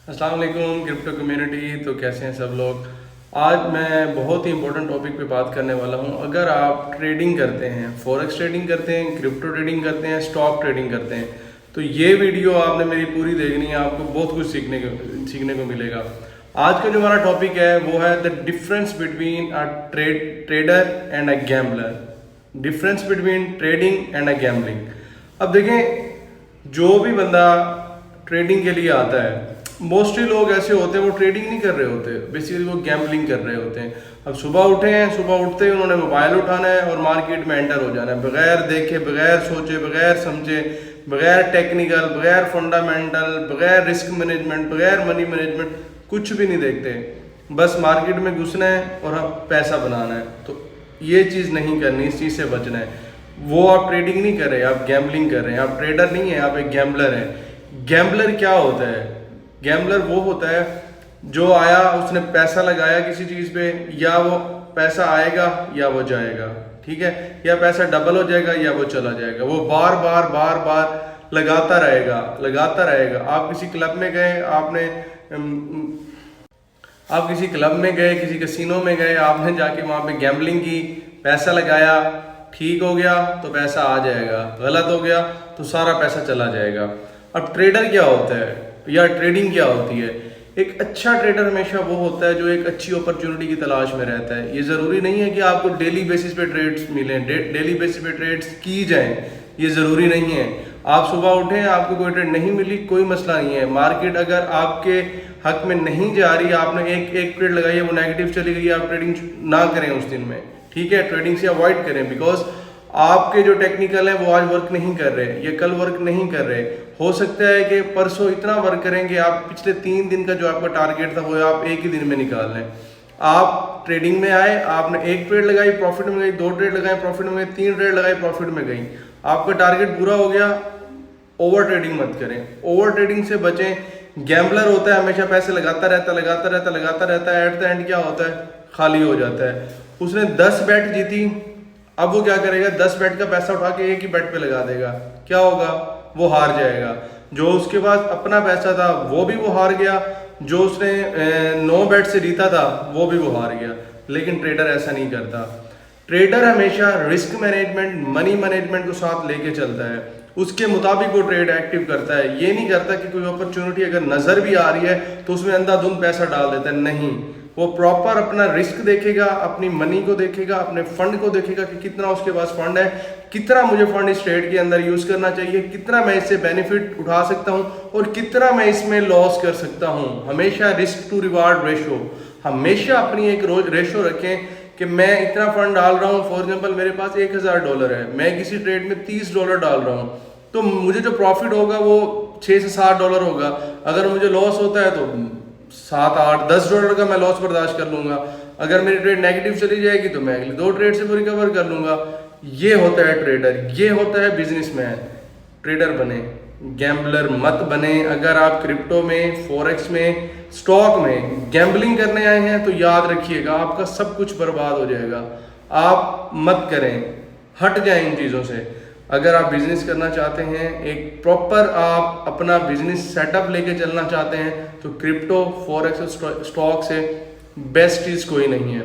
अस्सलाम वालेकुम crypto community. तो कैसे हैं सब लोग। आज मैं बहुत ही इंपॉर्टेंट टॉपिक पे बात करने वाला हूं। अगर आप ट्रेडिंग करते हैं, फॉरेक्स ट्रेडिंग करते हैं, क्रिप्टो ट्रेडिंग करते हैं, स्टॉक ट्रेडिंग करते हैं, तो ये वीडियो आपने मेरी पूरी देखनी है। आपको बहुत कुछ सीखने को मिलेगा। आज का जो हमारा टॉपिक है वो है the difference between a trader and a gambler. Difference between trading and a gambling. अब देखें, जो भी बंदा ट्रेडिंग के लिए आता है, मोस्टली लोग ऐसे होते हैं वो ट्रेडिंग नहीं कर रहे होते, बेसिकली वो गैम्बलिंग कर रहे होते हैं। अब सुबह उठे हैं, सुबह उठते ही उन्होंने मोबाइल उठाना है और मार्केट में एंटर हो जाना है, बगैर देखे, बगैर सोचे, बगैर समझे, बगैर टेक्निकल, बगैर फंडामेंटल, बगैर रिस्क मैनेजमेंट, बगैर मनी मैनेजमेंट, कुछ भी नहीं देखते। बस मार्केट में घुसना है और पैसा बनाना है। तो ये चीज़ नहीं करनी, इस चीज़ से बचना है। वो आप ट्रेडिंग नहीं कर रहे, आप गैम्बलिंग कर रहे हैं। आप ट्रेडर नहीं है, आप एक गैम्बलर हैं। गैम्बलर क्या होता है? गैम्बलर वो होता है जो आया, उसने पैसा लगाया किसी चीज़ पे, या वो पैसा आएगा या वो जाएगा, ठीक है, या पैसा डबल हो जाएगा या वो चला जाएगा। वो बार बार बार बार लगाता रहेगा। आप किसी क्लब में गए, आप किसी क्लब में गए, किसी कैसीनो में गए, आपने जाके वहाँ पे गैम्बलिंग की, पैसा लगाया, ठीक हो गया तो पैसा आ जाएगा, गलत हो गया तो सारा पैसा चला जाएगा। अब ट्रेडर क्या होता है या ट्रेडिंग क्या होती है? एक अच्छा ट्रेडर हमेशा वो होता है जो एक अच्छी अपॉर्चुनिटी की तलाश में रहता है। ये ज़रूरी नहीं है कि आपको डेली बेसिस पे ट्रेड्स मिलें, डेली बेसिस पे ट्रेड्स की जाएं, ये ज़रूरी नहीं है। आप सुबह उठें, आपको कोई ट्रेड नहीं मिली, कोई मसला नहीं है। मार्केट अगर आपके हक में नहीं जा रही, आपने एक ट्रेड लगाई है, वो नेगेटिव चली गई, आप ट्रेडिंग ना करें उस दिन में, ठीक है, ट्रेडिंग से अवॉइड करें। बिकॉज आपके जो टेक्निकल है वो आज वर्क नहीं कर रहे, ये कल वर्क नहीं कर रहे। हो सकता है कि परसों इतना वर्क करेंगे, आप पिछले 3 दिन का जो आपका टारगेट था वो आप एक ही दिन में निकाल लें। आप ट्रेडिंग में आए, आपने एक ट्रेड लगाई, प्रॉफिट में गई, 2 ट्रेड लगाए, प्रॉफिट में गई, 3 ट्रेड लगाई, प्रॉफिट में गई, आपका टारगेट पूरा हो गया। ओवर ट्रेडिंग मत करें, ओवर ट्रेडिंग से बचें। गैम्बलर होता है हमेशा पैसे लगाता रहता है, एट द एंड क्या होता है? खाली हो जाता है। उसने 10 बैट जीती, अब वो क्या करेगा? 10 बैट का पैसा उठा के एक ही बैट पे लगा देगा, क्या होगा? वो हार जाएगा। जो उसके पास अपना पैसा था वो भी वो हार गया, जो उसने 9 बैट से जीता था वो भी वो हार गया। लेकिन ट्रेडर ऐसा नहीं करता। ट्रेडर हमेशा रिस्क मैनेजमेंट, मनी मैनेजमेंट को साथ लेके चलता है, उसके मुताबिक वो ट्रेड एक्टिव करता है। ये नहीं करता कि कोई अपॉर्चुनिटी अगर नजर भी आ रही है तो उसमें अंधाधुंध पैसा डाल देता है, नहीं। वो प्रॉपर अपना रिस्क देखेगा, अपनी मनी को देखेगा, अपने फंड को देखेगा कि कितना उसके पास फंड है, कितना मुझे फंड इस ट्रेड के अंदर यूज करना चाहिए, कितना मैं इससे बेनिफिट उठा सकता हूं और कितना मैं इसमें लॉस कर सकता हूं। हमेशा रिस्क टू रिवार्ड रेशो, हमेशा अपनी एक रेशो रखें कि मैं इतना फंड डाल रहा हूँ। फॉर एग्जांपल मेरे पास $1000 है, मैं किसी ट्रेड में $30 डाल रहा हूँ, तो मुझे जो प्रॉफिट होगा वो $6 से $7 होगा। अगर मुझे लॉस होता है तो $7, $8, $10 का मैं लॉस बर्दाश्त कर लूंगा। अगर मेरी ट्रेड नेगेटिव चली जाएगी तो मैं अगली 2 ट्रेड से वो रिकवर कर लूंगा। ये होता है ट्रेडर, ये होता है बिजनेसमैन। ट्रेडर बने, गैम्बलर मत बने। अगर आप क्रिप्टो में, फॉरेक्स में, स्टॉक में गैम्बलिंग करने आए हैं तो याद रखिएगा आपका सब कुछ बर्बाद हो जाएगा। आप मत करें, हट जाएं इन चीज़ों से। अगर आप बिजनेस करना चाहते हैं, एक प्रॉपर आप अपना बिजनेस सेटअप लेके चलना चाहते हैं, तो क्रिप्टो, फॉरेक्स, स्टॉक से बेस्ट चीज़ कोई नहीं है।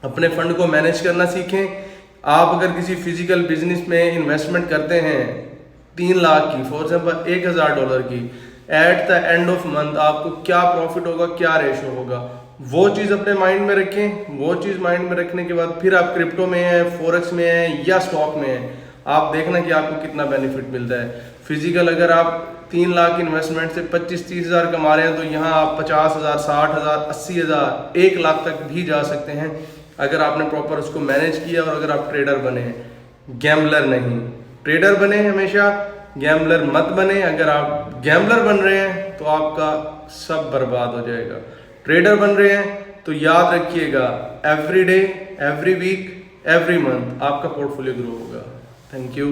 अपने फंड को मैनेज करना सीखें। आप अगर किसी फिजिकल बिजनेस में इन्वेस्टमेंट करते हैं 3 लाख की, फॉर एग्जाम्पल $1000 की, at the end of month आपको क्या प्रॉफिट होगा, क्या रेशो होगा, वो चीज़ अपने माइंड में रखें। वो चीज़ माइंड में रखने के बाद फिर आप क्रिप्टो में हैं, फॉरेक्स में हैं या स्टॉक में हैं, आप देखना कि आपको कितना बेनिफिट मिलता है। फिजिकल अगर आप 3 लाख इन्वेस्टमेंट से 25-30 हज़ार कमा रहे हैं तो यहाँ आप 50,000, 60,000, 80,000, 1 लाख तक भी जा सकते हैं अगर आपने प्रॉपर उसको मैनेज किया और अगर आप ट्रेडर बने हैं, गैम्बलर नहीं। ट्रेडर बने हमेशा, गैम्बलर मत बने। अगर आप गैम्बलर बन रहे हैं तो आपका सब बर्बाद हो जाएगा। ट्रेडर बन रहे हैं तो याद रखिएगा, every day, every week, every month आपका पोर्टफोलियो ग्रो होगा। Thank you.